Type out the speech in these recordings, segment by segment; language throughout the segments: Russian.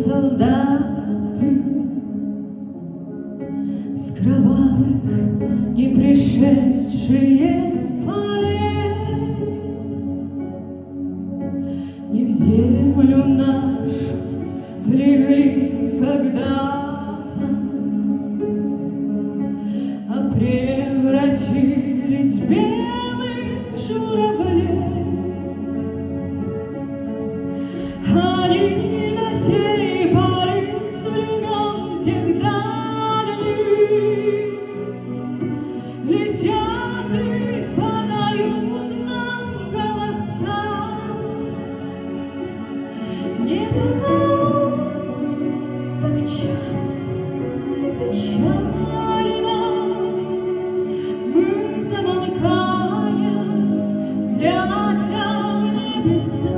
Солдаты с кровавых не пришедшие полей, не в землю нашу легли когда-то, а превратились в белых журавлей. Они до сей поры с времен тех дальних летят и подают нам голоса. Не потому так часто и печально мы замолкаем, глядя в небеса.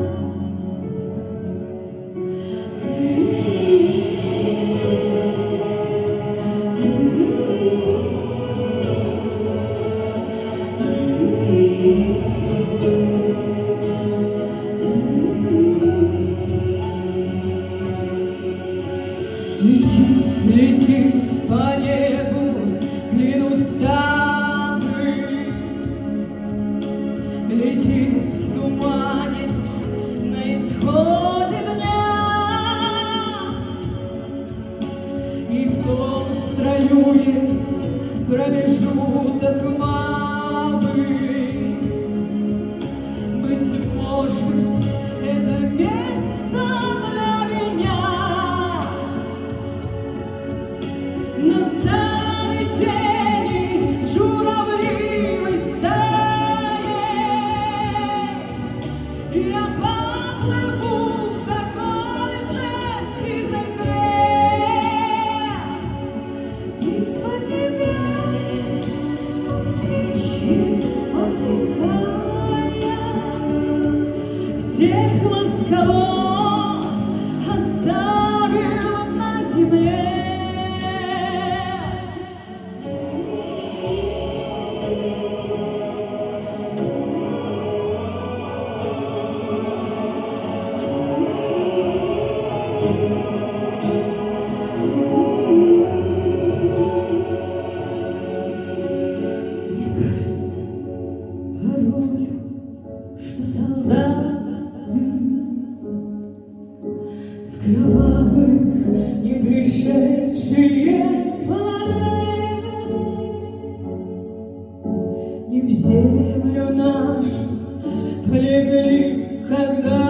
Летит, летит по небу, клянусь тобой, летит в тумане на исходе дня, и в том строю есть промежуток малый. Быть может, это место для меня. Настанет день, и журавливой стаей я поплыву в такой же стезоке. Из-под небес птичьи окликая, всех ласково оставил на земле. Мне кажется порою, что солдаты с кровавых не пришедшие полей не в землю нашу полегли когда-то.